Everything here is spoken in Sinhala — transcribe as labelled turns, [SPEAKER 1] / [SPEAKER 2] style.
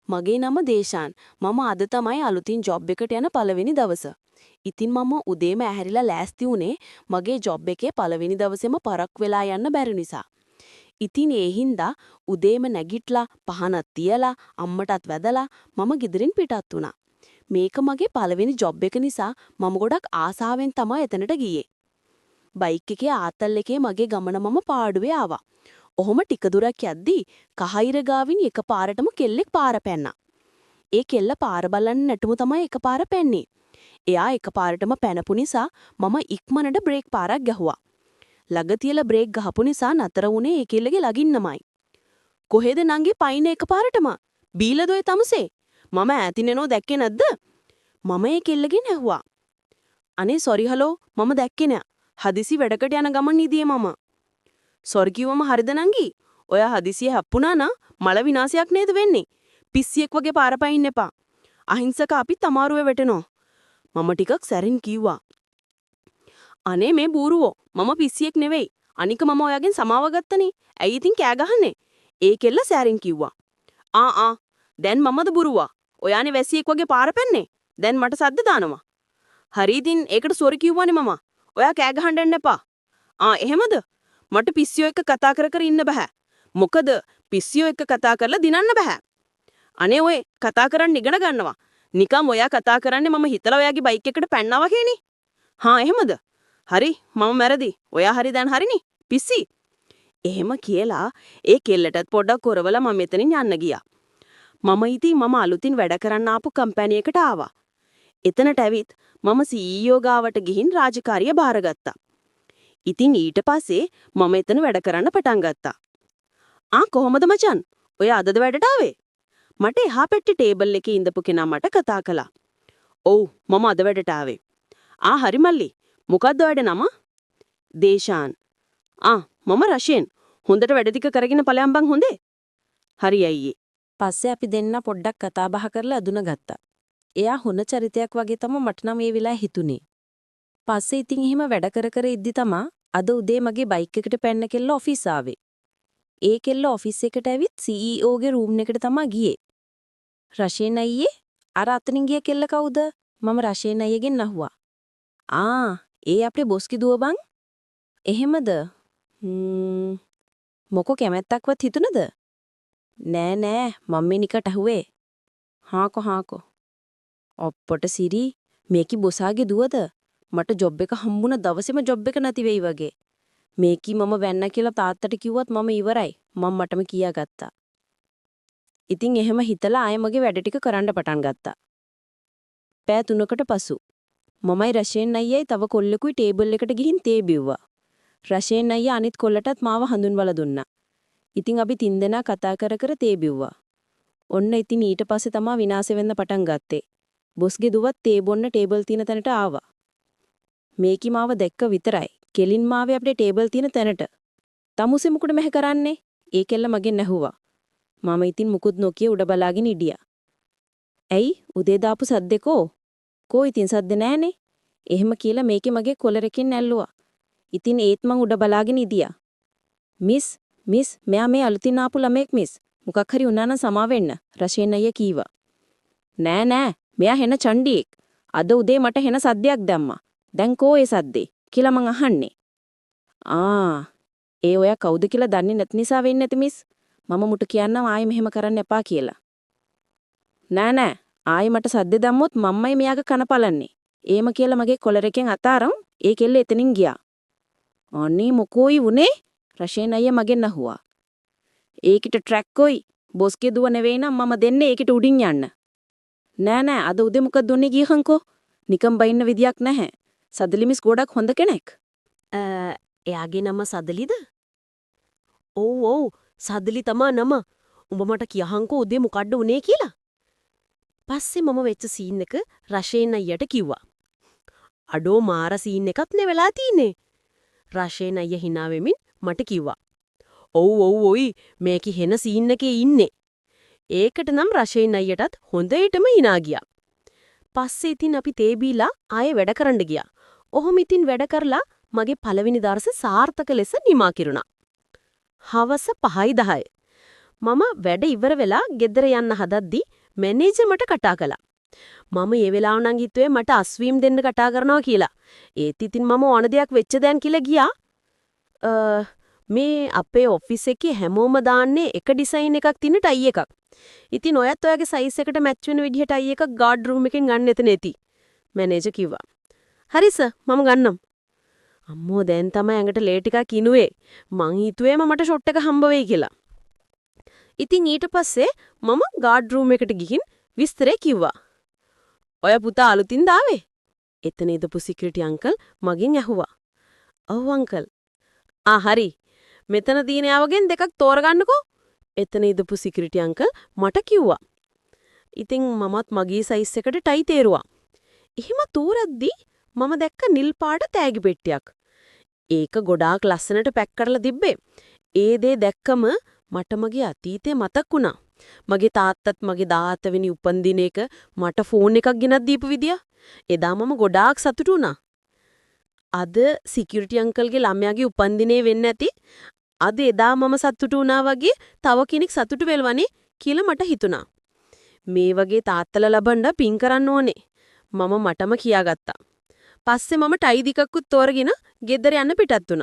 [SPEAKER 1] මගේ නම දේශාන්. මම අද තමයි අලුතින් ජොබ් එකට යන පළවෙනි දවස. ඉතින් මම උදේම ඇහැරිලා ලෑස්ති වුණේ මගේ ජොබ් එකේ පළවෙනි දවසේම පරක් වෙලා යන්න බැරි නිසා. ඉතින් ඒ හින්දා උදේම නැගිටලා පහනක් තියලා අම්මටත් වැදලා මම ගෙදරින් පිටත් වුණා. මේක මගේ පළවෙනි ජොබ් එක නිසා මම ගොඩක් ආසාවෙන් තමයි එතනට ගියේ. බයික් එකේ ආතල් එකේ මගේ ගමන මම පාඩුවේ ආවා. ඔහොම ටික දුරක් යද්දී කහයිර ගාවින් එකපාරටම කෙල්ලෙක් පාර පැන්නා. ඒ කෙල්ල පාර බලන්න නැටුම තමයි එකපාර පැන්නේ. එයා එකපාරටම පැනපු නිසා මම ඉක්මනට බ්‍රේක් පාරක් ගැහුවා. ළඟ තියලා බ්‍රේක් ගහපු නිසා නතර වුණේ ඒ කෙල්ලගේ ළඟින්මයි. කොහෙද නංගි පයින් එකපාරටම? බීලද ඔය තමුසේ? මම ඈතින් එනෝ දැක්කේ නැද්ද? මම ඒ කෙල්ලගෙන් ඇහුවා. අනේ සෝරි හලෝ මම දැක්කේ නෑ. හදිසි වැඩකට යන ගමන් ඉදියේ මම. සෝරි කිව්වම හරිද නංගි? ඔය හදිසිය හැප්පුණා නම් මල විනාශයක් නේද වෙන්නේ? පිස්සියෙක් වගේ පාර පයින්න එපා. අහිංසක අපිත් අමාරුවේ වැටෙනවා. මම ටිකක් සැරින් කිව්වා. අනේ මේ බූරුවෝ මම පිස්සියෙක් නෙවෙයි. අනික මම ඔයාගෙන් සමාව ගත්තනේ. ඇයි ඉතින් කෑ ගහන්නේ? ඒ කෙල්ල සැරින් කිව්වා. දැන් මමද බූරුවා? ඔයානේ වැසියෙක් වගේ පාර පැන්නේ. දැන් මට සද්ද දානවා. හරි ඉතින් ඒකට සෝරි කිව්වනේ මම. ඔයා කෑ ගහන්න යන්න එපා. එහෙමද? මට පිස්සියෝ එක්ක කතා කර කර ඉන්න බෑ. මොකද පිස්සියෝ එක්ක කතා කරලා දිනන්න බෑ. අනේ ඔය කතා කරන්න ඉගෙන ගන්නවා. නිකම් ඔයා කතා කරන්නේ මම හිතලා ඔයාගේ බයික් එකට පැන්නා වගේනේ. එහෙමද? හරි මම මැරදි. ඔයා හරි දැන් හරිනේ. පිස්සි. එහෙම කියලා ඒ කෙල්ලටත් පොඩ්ඩක් කරවලා මම මෙතනින් යන්න ගියා. මම අලුතින් වැඩ කරන්න ආපු කම්පැනි එකට ආවා. එතනට ඇවිත් මම CEO ගාවට ගිහින් රාජකාරිය බාරගත්තා. ඉතින් ඊට පස්සේ මම එතන වැඩ කරන්න පටන් ගත්තා. කොහොමද මචන්? ඔය අදද වැඩට ආවේ? මට එහා පැත්තේ ටේබල් එකේ ඉඳපු කෙනා මට කතා කළා. "ඔව් මම අද වැඩට ආවේ." හරි මල්ලි. මොකද්ද වැඩ නම?" දේශාන්. මම රෂෙන්. හොඳට වැඩ ටික කරගෙන ඵලයන් බං හොඳේ." "හරි අයියේ." පස්සේ අපි දෙන්න පොඩ්ඩක් කතා බහ කරලා අඳුන ගත්තා. එයා හොන චරිතයක් වගේ තමයි මට නම් ඒ වෙලාවේ හිතුනේ. පස්සේ ඉතින් එහෙම වැඩ කර කර ඉද්දි තමා අද උදේ මගේ බයික් එකට පැන්න කෙල්ල ඔෆිස් ආවේ. ඒ කෙල්ල ඔෆිස් එකට ඇවිත් CEO ගේ රූම් එකට තමා ගියේ. රෂේන් අයියේ අර අතනින් ගිය කෙල්ල කවුද? මම රෂේන් අයියගෙන් අහුවා. ඒ අපේ බොස්කි දුව බං. එහෙමද? මොකෝ කැමැත්තක්වත් හිතුනද? නෑ මම මේ නිකට අහුවේ. හාකෝ. ඔප්පොට සිරි මේකි බොසාගේ දුවද? මට ජොබ් එක හම්බුන දවසේම ජොබ් එක නැති වෙයි වගේ. මේකි මම වැන්න කියලා තාත්තට කිව්වත් මම ඉවරයි. මම මටම කියාගත්තා. ඉතින් එහෙම හිතලා ආයෙ මගේ වැඩ ටික කරන්න පටන් ගත්තා. පෑ 3කට පසු මමයි රෂේන් අයියයි තව කොල්ලෙකුයි ටේබල් එකට ගිහින් තේ බිව්වා. රෂේන් අයියා අනිත් කොල්ලටත් මාව හඳුන්වලා දුන්නා. ඉතින් අපි 3 දෙනා කතා කර කර තේ බිව්වා. ඔන්න ඉතින් ඊට පස්සේ තමයි විනාශ වෙන්න පටන් ගත්තේ. බොස්ගේ දුවත් තේ බොන්න ටේබල් තියෙන තැනට ආවා. මේකි මාව දැක්ක විතරයි. කෙලින්ම ආවේ අපේ ටේබල් තියෙන තැනට. "තමුසේ මුකුඩ මෙහෙ කරන්නේ?" ඒ කෙල්ල මගෙන් ඇහුවා. මම ඉතින් මුකුත් නොකිය උඩ බලාගෙන ඉඩියා. "ඇයි උදේ දාපු සද්දෙකෝ?" "කෝ ඉතින් සද්ද නෑනේ." එහෙම කියලා මේකේ මගේ කොලරකින් ඇල්ලුවා. ඉතින් ඒත් මං උඩ බලාගෙන ඉදියා. මිස් මෙයා මේ අලුතින් ආපු ළමෙක් මිස්. මොකක් හරි වුණා නම් සමා වෙන්න." රෂේන් අයියා කීවා. නෑ මෙයා හෙන චණ්ඩියෙක්. අද උදේ මට හෙන සද්දයක් දැම්මා. දැන් කෝ ඒ සද්දේ කියලා මං අහන්නේ. ඒ ඔයා කවුද කියලා දන්නේ නැති නිසා වෙන්නේ නැති මිස්. මම මුට කියන්නම් ආයෙ මෙහෙම කරන්න එපා කියලා. නෑ ආයෙ මට සද්ද දැම්මොත් මම්මයි මෙයාගේ කන පලන්නේ. එහෙම කියලා මගේ කොලරකින් අතාරම් ඒ කෙල්ල එතනින් ගියා. අනේ මොකෝයි වුනේ? රෂේන් අයියා මගෙන් අහුවා. "ඒකිට ට්‍රැක් කොයි? බොස්ගේ දුව නෙවෙයි නම් මම දෙන්නේ ඒකිට උඩින් යන්න." නෑ අද උදේ මොකද දුන්නේ ගියහන්කෝ. නිකම් බයින්න විදියක් නැහැ. සදලි මිස් ගොඩක් හොඳ කෙනෙක්. එයාගේ නම සදලිද? ඔව් සදලි තමා නම. උඹ මට කියහන්කෝ උදේ මොකද්ද උනේ කියලා. පස්සේ මම වෙච්ච සීන් එක රෂේන් අයියට කිව්වා. අඩෝ මාර සීන් එකක් නේ වෙලා තින්නේ. රෂේන් අයියා hina වෙමින් මට කිව්වා. ඔව් මේකි හෙන සීන් එකේ ඉන්නේ. ඒකට නම් රෂේන් අයියටත් හොඳටම hina ගියා. පස්සේ ඉතින් අපි තේ බීලා ආයෙ වැඩ කරන්න ගියා. ඔහොම ඉතින් වැඩ කරලා මගේ පළවෙනි දවසේ සාර්ථක ලෙස නිමා කිරුණා. හවස 5:10. මම වැඩ ඉවර වෙලා ගෙදර යන්න හදද්දි මැනේජර් මට කතා කළා. මම ඒ වෙලාව නම් හිතුවේ මට අස්වීම් දෙන්න කතා කරනවා කියලා. ඒත් ඉතින් මම ඕන දෙයක් වෙච්ච දැන් කියලා ගියා. මේ අපේ ඔෆිස් එකේ හැමෝම දාන්නේ එක ඩිසයින් එකක් තියෙන ටයි එකක්. ඉතින් ඔයත් ඔයගේ සයිස් එකට මැච් වෙන විදිහට ටයි එකක් ගාඩ් රූම් එකෙන් ගන්න එතන ඇති. මැනේජර් කිව්වා. හරි සර් මම ගන්නම්. අම්මෝ දැන් තමයි ඇඟට ලේ ටිකක් ඉනුවේ. මං හිතුවේම මට ෂොට් එක හම්බ වෙයි කියලා. ඉතින් ඊට පස්සේ මම ගාඩ් රූම් එකට ගිහින් විස්තරේ කිව්වා. ඔය පුතා අලුතින් දාවේ? එතන ඉදපු සිකියුරිටි අංකල් මගෙන් ඇහුවා. ඔව් අංකල්. හරි. මෙතන තියෙන යවගෙන් දෙකක් තෝරගන්නකෝ. එතන ඉදපු සිකියුරිටි අංකල් මට කිව්වා. ඉතින් මමත් මගේ සයිස් එකට ටයි තේරුවා. එහෙම තෝරද්දි මම දැක්ක නිල් පාට තෑගි පෙට්ටියක්. ඒක ගොඩාක් ලස්සනට පැක් කරලා තිබ්බේ. ඒ දේ දැක්කම මට මගේ අතීතේ මතක් වුණා. මගේ තාත්තත් මගේ 17 වෙනි උපන්දිනේක මට ෆෝන් එකක් ගෙනත් දීපු විදිය. එදා මම ගොඩාක් සතුටු වුණා. අද සිකියුරිටි අංකල්ගේ ළමයාගේ උපන්දිනේ වෙන්න ඇති. අද එදා මම සතුටු වුණා වගේ තව කෙනෙක් සතුටු වෙල්වනේ කියලා මට හිතුණා. මේ වගේ තාත්තලා ලබන්න පින් කරන්න ඕනේ. මම මටම කියාගත්තා. පස්සේ මම ටයි දෙකක්කුත් තෝරගෙන ගෙදර යන්න පිටත් වුණා.